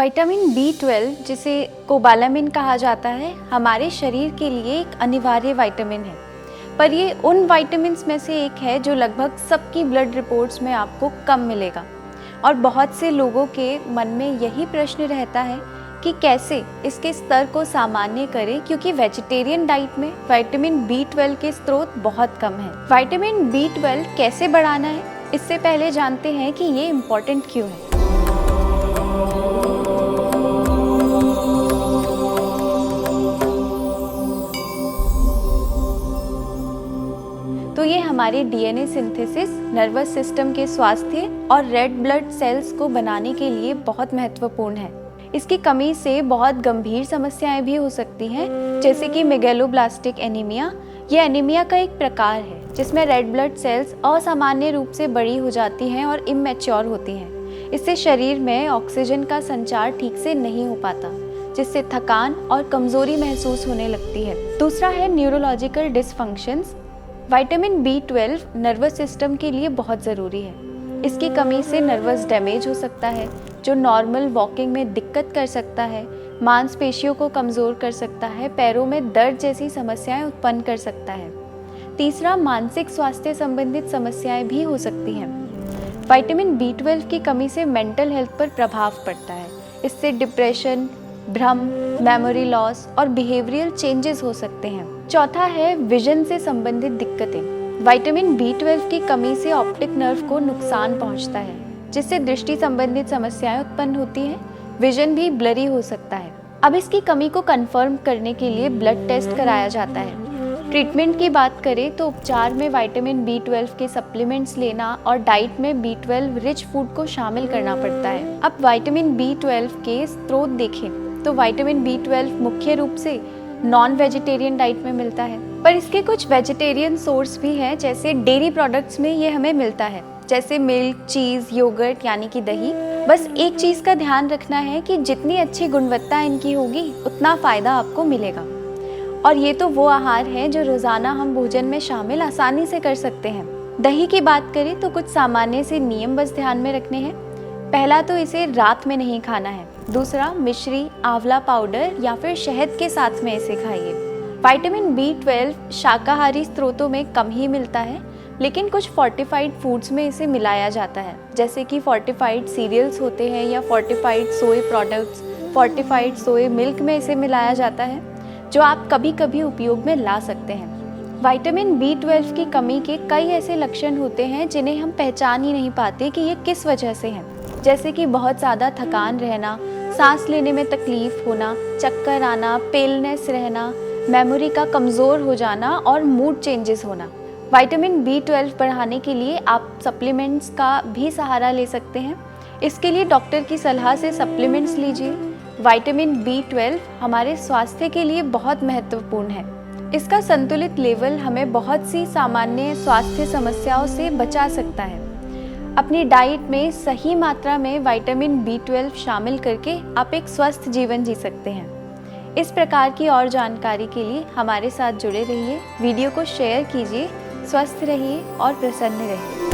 Vitamin B12 जिसे cobalamin कहा जाता है, हमारे शरीर के लिए एक अनिवार्य विटामिन है। पर ये उन विटामिन्स में से एक है जो लगभग सबकी ब्लड रिपोर्ट्स में आपको कम मिलेगा। और बहुत से लोगों के मन में यही प्रश्न रहता है कि कैसे इसके स्तर को सामान्य करें, क्योंकि वेजिटेरियन डाइट में विटामिन B12 के स्रोत बहुत कम हैं। विटामिन B12 कैसे बढ़ाना है, इससे पहले जानते हैं कि ये इम्पोर्टेंट क्यों है। तो ये हमारे डीएनए सिंथेसिस, नर्वस सिस्टम के स्वास्थ्य और रेड ब्लड सेल्स को बनाने के लिए बहुत महत्वपूर्ण है। इसकी कमी से बहुत गंभीर समस्याएं भी हो सकती हैं, जैसे कि मेगेलोब्लास्टिक एनीमिया। ये एनीमिया का एक प्रकार है जिसमें रेड ब्लड सेल्स असामान्य रूप से बड़ी हो जाती हैं और इमैच्योर होती हैं। इससे शरीर में ऑक्सीजन का संचार ठीक से नहीं हो पाता, जिससे थकान और कमजोरी महसूस होने लगती है। दूसरा है neurological dysfunctions. Vitamin B12 nervous system के लिए बहुत ज़रूरी है। इसकी कमी से नर्वस डैमेज हो सकता है, जो नॉर्मल वॉकिंग में दिक्कत कर सकता है, मांसपेशियों को कमज़ोर कर सकता है, पैरों में दर्द जैसी समस्याएं उत्पन्न कर सकता है। तीसरा, मानसिक स्वास्थ्य संबंधित समस्याएं भी हो सकती हैं। विटामिन B12 की कमी से मेंटल हेल्थ पर प्रभाव पड़ता है। इससे डिप्रेशन, भ्रम, मेमोरी लॉस और बिहेवियरल चेंजेस हो सकते हैं। चौथा है विजन से संबंधित दिक्कतें। विटामिन B12 की कमी से ऑप्टिक नर्व को नुकसान पहुंचता है, जिससे दृष्टि संबंधित समस्याएं उत्पन्न होती हैं। विजन भी ब्लरी हो सकता है। अब इसकी कमी को कंफर्म करने के लिए ब्लड टेस्ट कराया जाता है। ट्रीटमेंट की बात करें तो उपचार में विटामिन B12 के सप्लीमेंट्स लेना और डाइट में B12 रिच फूड को शामिल करना पड़ता है। अब विटामिन B12 के स्रोत देखें तो विटामिन B12 मुख्य रूप से नॉन वेजिटेरियन डाइट में मिलता है, पर इसके कुछ वेजिटेरियन सोर्स भी हैं, जैसे डेयरी प्रोडक्ट्स में ये हमें मिलता है, जैसे मिल्क, चीज़, योगर्ट यानी कि दही। बस एक चीज़ का ध्यान रखना है कि जितनी अच्छी गुणवत्ता इनकी होगी उतना फ़ायदा आपको मिलेगा। और ये तो वो आहार है जो रोज़ाना हम भोजन में शामिल आसानी से कर सकते हैं। दही की बात करें तो कुछ सामान्य से नियम बस ध्यान में रखने हैं। पहला तो इसे रात में नहीं खाना है। दूसरा, मिश्री, आंवला पाउडर या फिर शहद के साथ में इसे खाइए। विटामिन B12 शाकाहारी स्रोतों में कम ही मिलता है, लेकिन कुछ फोर्टिफाइड फूड्स में इसे मिलाया जाता है, जैसे कि फोर्टिफाइड सीरियल्स होते हैं या फोर्टिफाइड सोए प्रोडक्ट्स। फोर्टिफाइड सोए मिल्क में इसे मिलाया जाता है, जो आप कभी कभी उपयोग में ला सकते हैं। विटामिन B12 की कमी के कई ऐसे लक्षण होते हैं जिन्हें हम पहचान ही नहीं पाते कि ये किस वजह से हैं, जैसे कि बहुत ज़्यादा थकान रहना, सांस लेने में तकलीफ होना, चक्कर आना, पेलनेस रहना, मेमोरी का कमज़ोर हो जाना और मूड चेंजेस होना। विटामिन B12 बढ़ाने के लिए आप सप्लीमेंट्स का भी सहारा ले सकते हैं। इसके लिए डॉक्टर की सलाह से सप्लीमेंट्स लीजिए। विटामिन B12 हमारे स्वास्थ्य के लिए बहुत महत्वपूर्ण है। इसका संतुलित लेवल हमें बहुत सी सामान्य स्वास्थ्य समस्याओं से बचा सकता है। अपनी डाइट में सही मात्रा में विटामिन B12 शामिल करके आप एक स्वस्थ जीवन जी सकते हैं। इस प्रकार की और जानकारी के लिए हमारे साथ जुड़े रहिए, वीडियो को शेयर कीजिए। स्वस्थ रहिए और प्रसन्न रहिए।